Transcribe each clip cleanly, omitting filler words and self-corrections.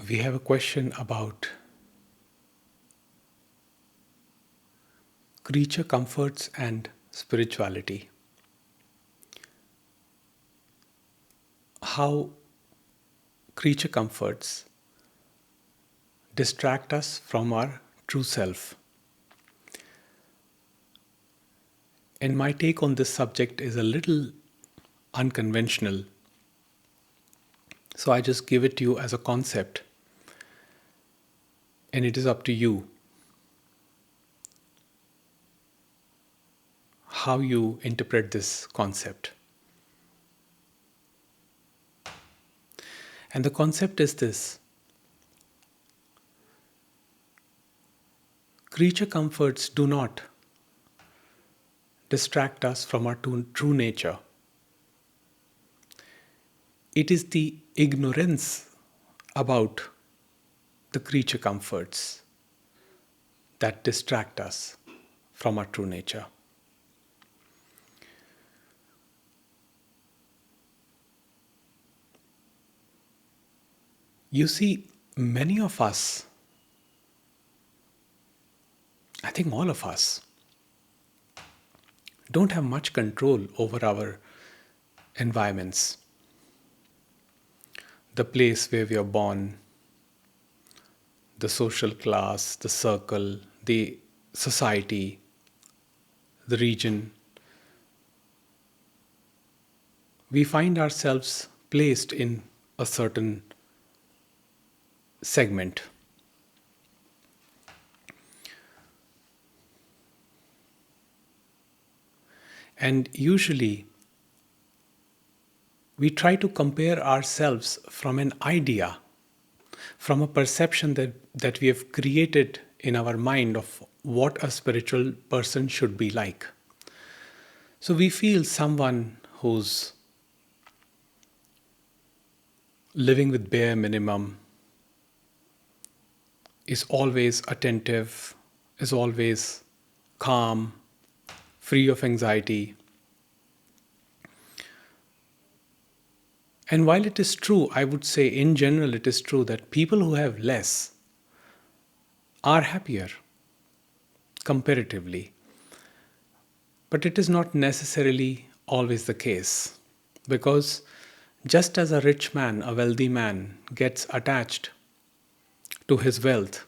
We have a question about creature comforts and spirituality. How creature comforts distract us from our true self. And my take on this subject is a little unconventional. So I just give it to you as a concept. And it is up to you how you interpret this concept. And the concept is this: creature comforts do not distract us from our true nature. It is the ignorance about the creature comforts that distract us from our true nature. You see, many of us, I think all of us, don't have much control over our environments. The place where we are born, the social class, the circle, the society, the region. We find ourselves placed in a certain segment. And usually, we try to compare ourselves from an idea, from a perception that we have created in our mind of what a spiritual person should be like. So we feel someone who's living with bare minimum, is always attentive, is always calm, free of anxiety. And while it is true, I would say in general it is true that people who have less are happier comparatively. But it is not necessarily always the case, because just as a rich man, a wealthy man, gets attached to his wealth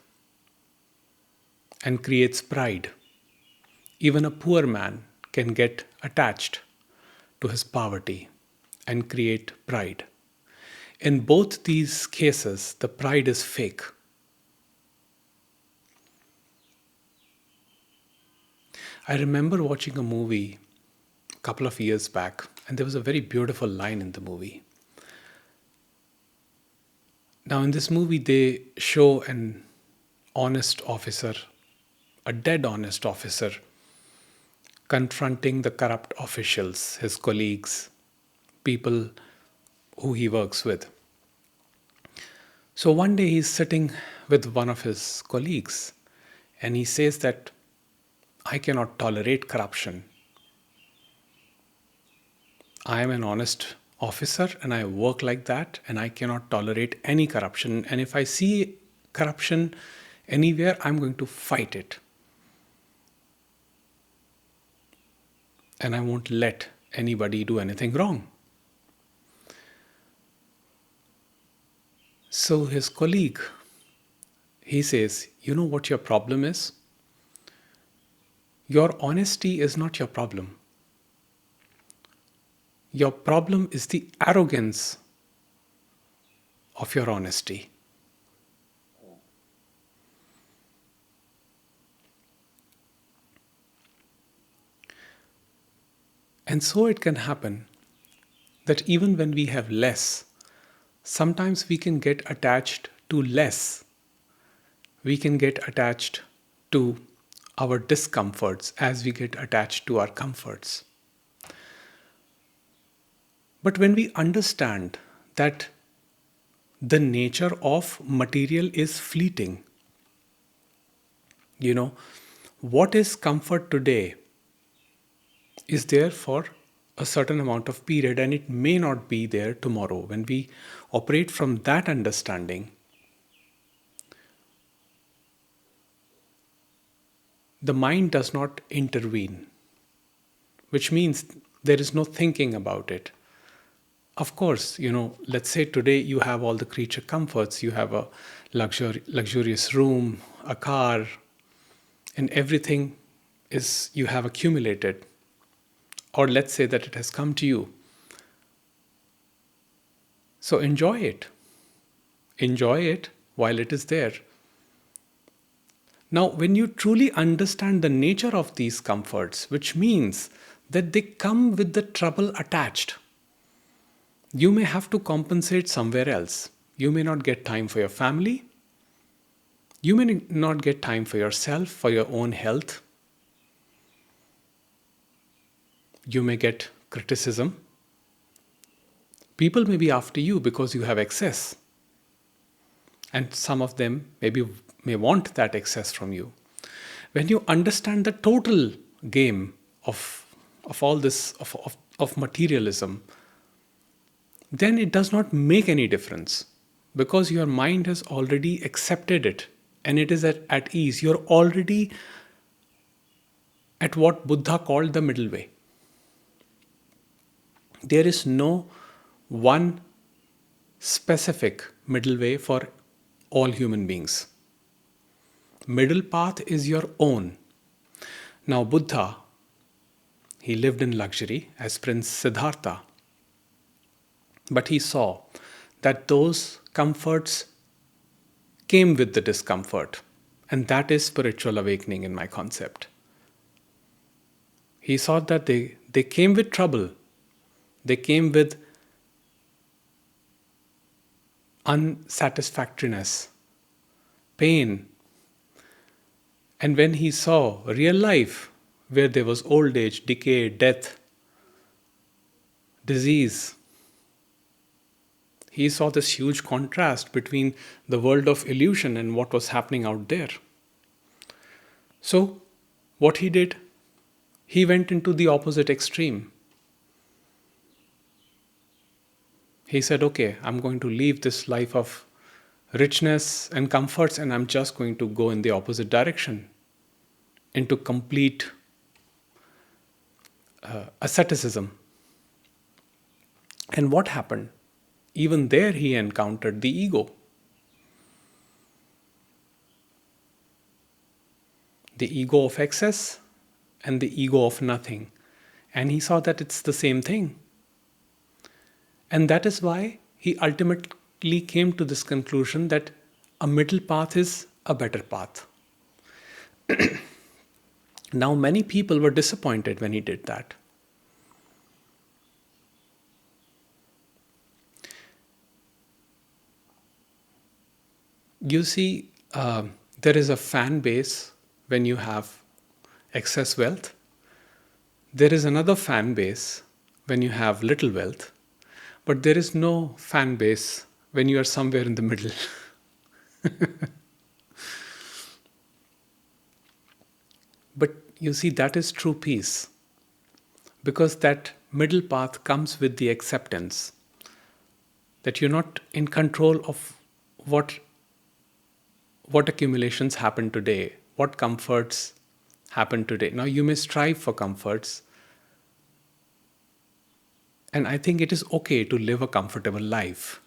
and creates pride, even a poor man can get attached to his poverty and create pride. In both these cases, the pride is fake. I remember watching a movie a couple of years back, and there was a very beautiful line in the movie. Now, in this movie, they show an honest officer, a dead honest officer, confronting the corrupt officials, his colleagues, people who he works with. So one day he's sitting with one of his colleagues and he says that I cannot tolerate corruption. I am an honest officer and I work like that, and I cannot tolerate any corruption. And if I see corruption anywhere, I'm going to fight it. And I won't let anybody do anything wrong. So his colleague, he says, you know what your problem is? Your honesty is not your problem. Your problem is the arrogance of your honesty. And so it can happen that even when we have less, sometimes we can get attached to less. We can get attached to our discomforts as we get attached to our comforts. But when we understand that the nature of material is fleeting, what is comfort today is there for a certain amount of period, and it may not be there tomorrow. When we operate from that understanding, the mind does not intervene, which means there is no thinking about it. Of course, let's say today you have all the creature comforts, you have a luxurious room, a car, and everything is you have accumulated. Or let's say that it has come to you. So enjoy it. Enjoy it while it is there. Now, when you truly understand the nature of these comforts, which means that they come with the trouble attached, you may have to compensate somewhere else. You may not get time for your family. You may not get time for yourself, for your own health. You may get criticism. People may be after you because you have excess. And some of them may want that excess from you. When you understand the total game of all this, of materialism, then it does not make any difference because your mind has already accepted it and it is at ease. You're already at what Buddha called the middle way. There is no one specific middle way for all human beings. Middle path is your own. Now, Buddha, he lived in luxury as Prince Siddhartha. But he saw that those comforts came with the discomfort. And that is spiritual awakening in my concept. He saw that they came with trouble. They came with unsatisfactoriness, pain. And when he saw real life, where there was old age, decay, death, disease, he saw this huge contrast between the world of illusion and what was happening out there. So, what he did, he went into the opposite extreme. He said, okay, I'm going to leave this life of richness and comforts and I'm just going to go in the opposite direction, into complete asceticism. And what happened? Even there he encountered the ego. The ego of excess and the ego of nothing. And he saw that it's the same thing. And that is why he ultimately came to this conclusion that a middle path is a better path. Now, many people were disappointed when he did that. You see, there is a fan base when you have excess wealth. There is another fan base when you have little wealth. But there is no fan base when you are somewhere in the middle. But you see, that is true peace. Because that middle path comes with the acceptance that you're not in control of what accumulations happen today, what comforts happen today. Now, you may strive for comforts. And I think it is okay to live a comfortable life.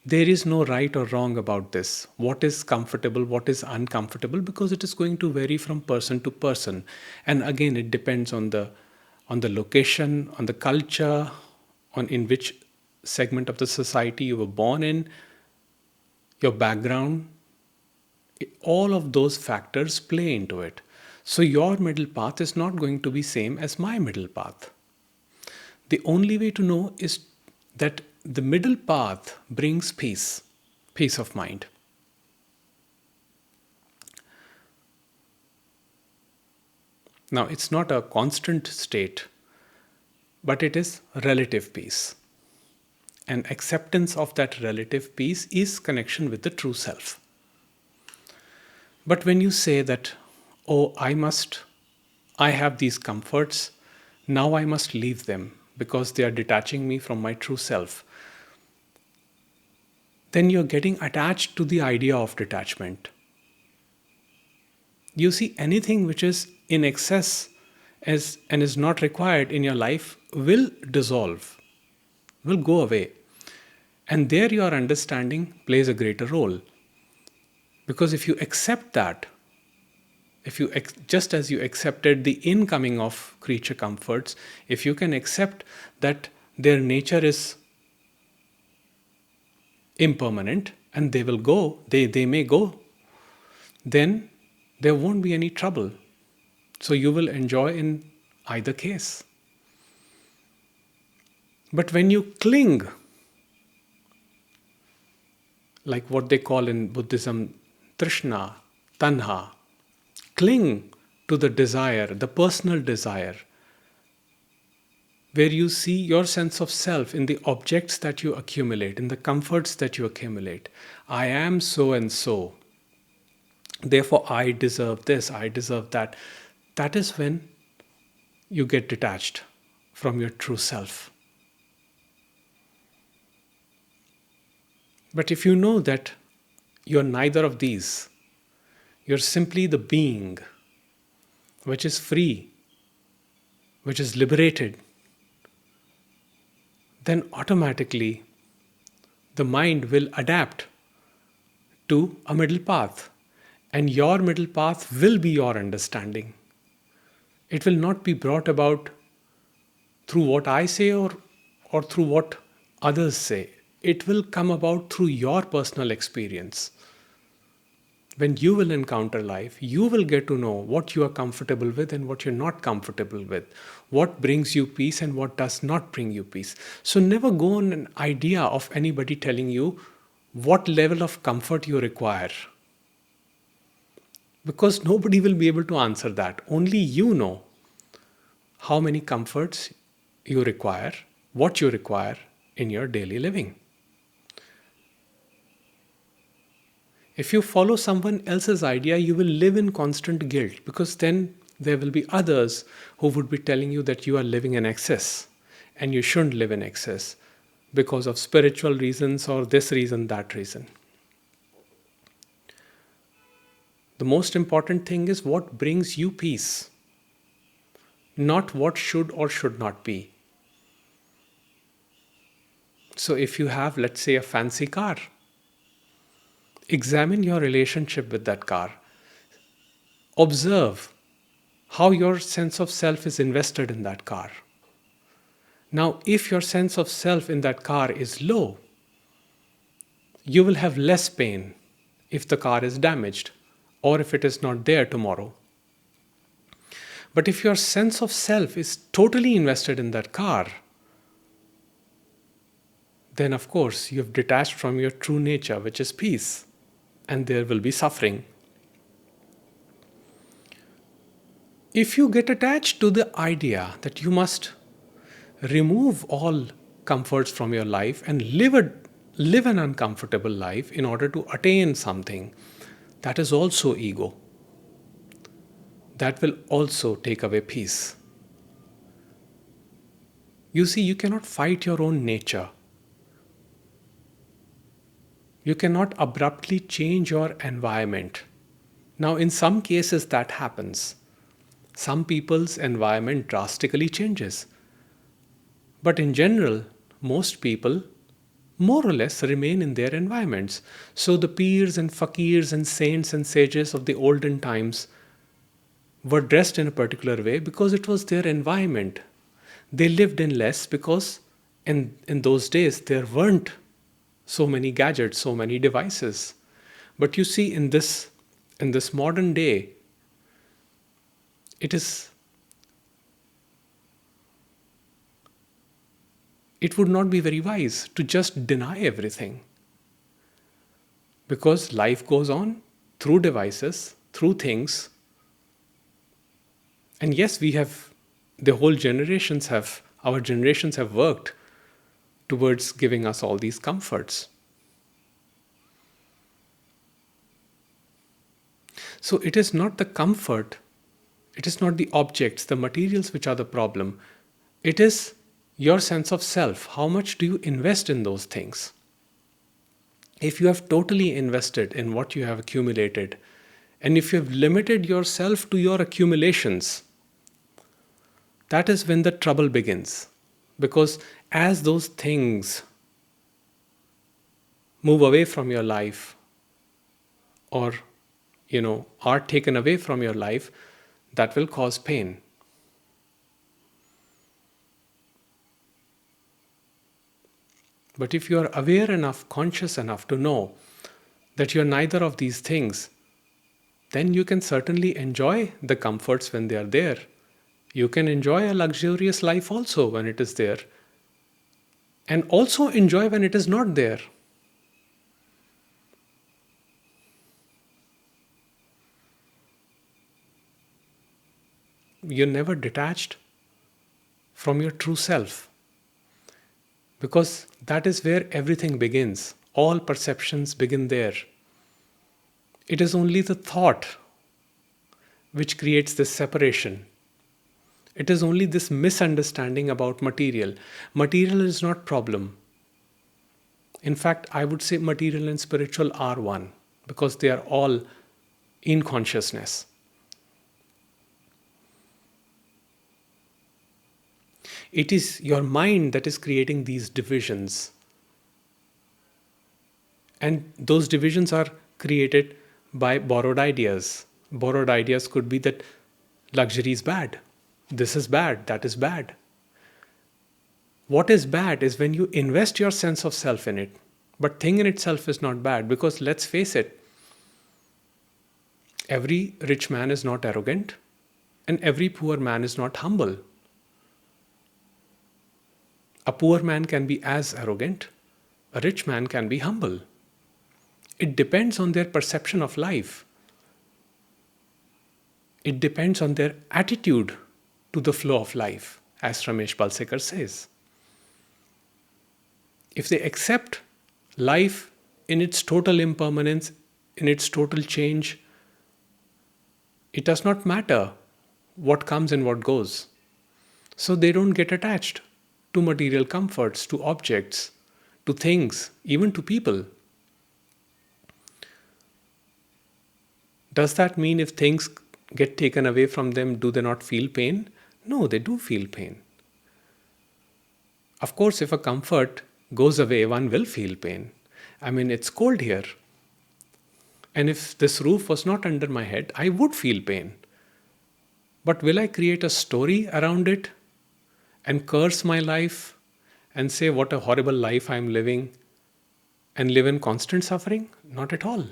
There is no right or wrong about this. What is comfortable, what is uncomfortable, because it is going to vary from person to person. And again, it depends on the location, on the culture, on in which segment of the society you were born in, your background. All of those factors play into it. So your middle path is not going to be same as my middle path. The only way to know is that the middle path brings peace of mind. Now, it's not a constant state, but it is relative peace. And acceptance of that relative peace is connection with the true self. But when you say that, oh, I have these comforts, now I must leave them because they are detaching me from my true self, then you're getting attached to the idea of detachment. You see, anything which is in excess and is not required in your life will dissolve, will go away. And there your understanding plays a greater role. Because if you accept that, just as you accepted the incoming of creature comforts, if you can accept that their nature is impermanent and they will go, they may go, then there won't be any trouble. So you will enjoy in either case. But when you cling, like what they call in Buddhism, Trishna, Tanha, cling to the desire, the personal desire, where you see your sense of self in the objects that you accumulate, in the comforts that you accumulate. I am so and so. Therefore, I deserve this, I deserve that. That is when you get detached from your true self. But if you know that you're neither of these, you're simply the being which is free, which is liberated, then automatically the mind will adapt to a middle path. And your middle path will be your understanding. It will not be brought about through what I say or through what others say. It will come about through your personal experience. When you will encounter life, you will get to know what you are comfortable with and what you're not comfortable with, what brings you peace and what does not bring you peace. So never go on an idea of anybody telling you what level of comfort you require. Because nobody will be able to answer that. Only you know how many comforts you require, what you require in your daily living. If you follow someone else's idea, you will live in constant guilt, because then there will be others who would be telling you that you are living in excess and you shouldn't live in excess because of spiritual reasons or this reason, that reason. The most important thing is what brings you peace, not what should or should not be. So if you have, let's say, a fancy car, examine your relationship with that car. Observe how your sense of self is invested in that car. Now, if your sense of self in that car is low, you will have less pain if the car is damaged or if it is not there tomorrow. But if your sense of self is totally invested in that car, then of course you have detached from your true nature, which is peace, and there will be suffering. If you get attached to the idea that you must remove all comforts from your life and live an uncomfortable life in order to attain something, that is also ego. That will also take away peace. You see, you cannot fight your own nature. You cannot abruptly change your environment. Now, in some cases that happens. Some people's environment drastically changes. But in general, most people more or less remain in their environments. So the peers and fakirs and saints and sages of the olden times were dressed in a particular way because it was their environment. They lived in less because in those days there weren't so many gadgets, so many devices. But you see, in this modern day, it would not be very wise to just deny everything. Because life goes on through devices, through things. And yes, our generations have worked towards giving us all these comforts. So it is not the comfort, it is not the objects, the materials which are the problem. It is your sense of self. How much do you invest in those things? If you have totally invested in what you have accumulated And if you've limited yourself to your accumulations, that is when the trouble begins. Because as those things move away from your life, or are taken away from your life, that will cause pain. But if you are aware enough, conscious enough to know that you're neither of these things, then you can certainly enjoy the comforts when they are there. You can enjoy a luxurious life also when it is there, and also enjoy when it is not there. You're never detached from your true self, because that is where everything begins. All perceptions begin there. It is only the thought which creates this separation. It is only this misunderstanding about material. Material is not problem. In fact, I would say material and spiritual are one, because they are all in consciousness. It is your mind that is creating these divisions. And those divisions are created by borrowed ideas. Borrowed ideas could be that luxury is bad, this is bad, that is bad. What is bad is when you invest your sense of self in it. But thing in itself is not bad, because let's face it, every rich man is not arrogant, and every poor man is not humble. A poor man can be as arrogant, a rich man can be humble. It depends on their perception of life. It depends on their attitude to the flow of life, as Ramesh Balsekar says. If they accept life in its total impermanence, in its total change, it does not matter what comes and what goes. So they don't get attached to material comforts, to objects, to things, even to people. Does that mean if things get taken away from them, do they not feel pain? No, they do feel pain. Of course, if a comfort goes away, one will feel pain. I mean, it's cold here. And if this roof was not under my head, I would feel pain. But will I create a story around it and curse my life and say what a horrible life I'm living and live in constant suffering? Not at all.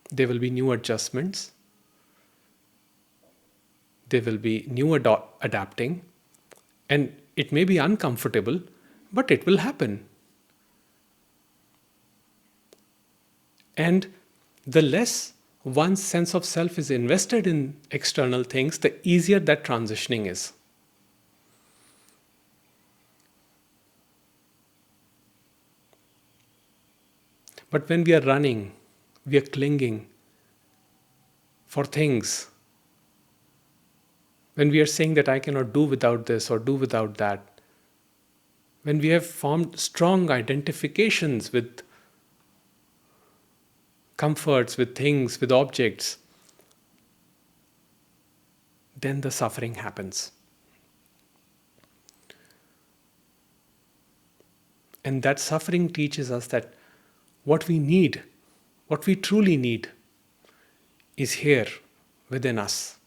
There will be new adjustments. There will be new adapting. And it may be uncomfortable, but it will happen. And the less one's sense of self is invested in external things, the easier that transitioning is. But when we are running, we are clinging for things. When we are saying that I cannot do without this or do without that, when we have formed strong identifications with comforts, with things, with objects, then the suffering happens. And that suffering teaches us that what we need, what we truly need, is here within us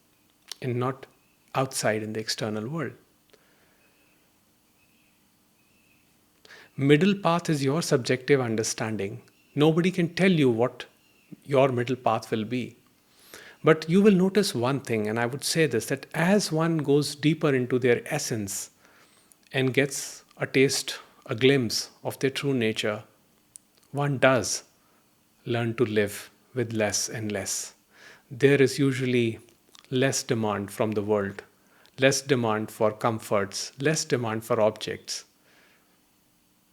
and not outside in the external world. Middle path is your subjective understanding. Nobody can tell you what your middle path will be. But you will notice one thing, and I would say this, that as one goes deeper into their essence and gets a taste, a glimpse of their true nature, one does learn to live with less and less. There is usually less demand from the world, less demand for comforts, less demand for objects.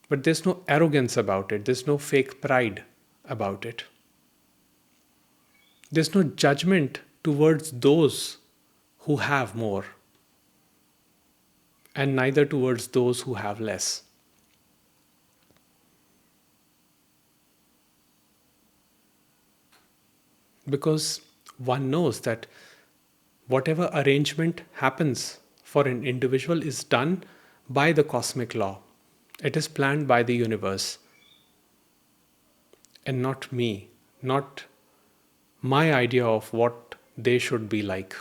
But there's no arrogance about it, there's no fake pride about it. There's no judgment towards those who have more, and neither towards those who have less. because one knows that whatever arrangement happens for an individual is done by the cosmic law. It is planned by the universe and not me, not my idea of what they should be like.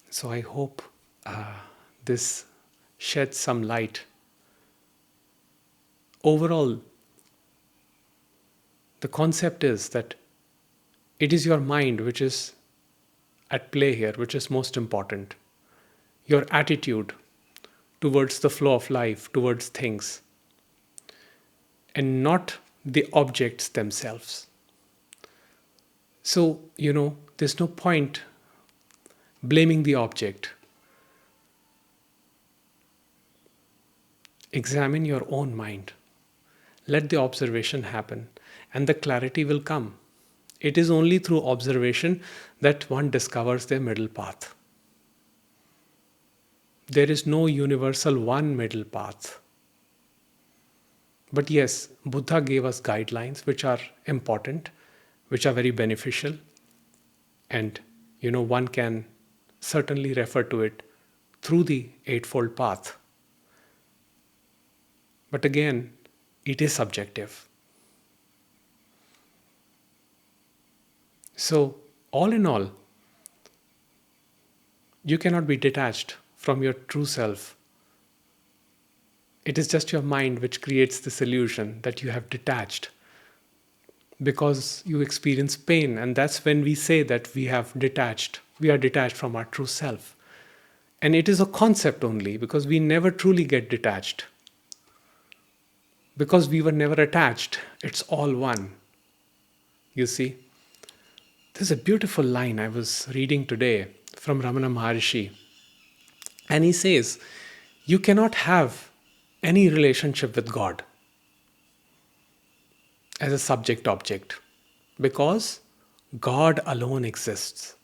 So I hope this sheds some light. Overall, the concept is that it is your mind which is at play here, which is most important. Your attitude towards the flow of life, towards things, and not the objects themselves. So, there's no point blaming the object. Examine your own mind. Let the observation happen, and the clarity will come. It is only through observation that one discovers their middle path. There is no universal one middle path. But yes, Buddha gave us guidelines which are important, which are very beneficial, and one can certainly refer to it through the Eightfold Path. But again, it is subjective. So, all in all, you cannot be detached from your true self. It is just your mind which creates this illusion that you have detached because you experience pain, and that's when we say that we have detached. We are detached from our true self. And it is a concept only because we never truly get detached. Because we were never attached, it's all one. You see? There's a beautiful line I was reading today from Ramana Maharshi. And he says, you cannot have any relationship with God as a subject object because God alone exists.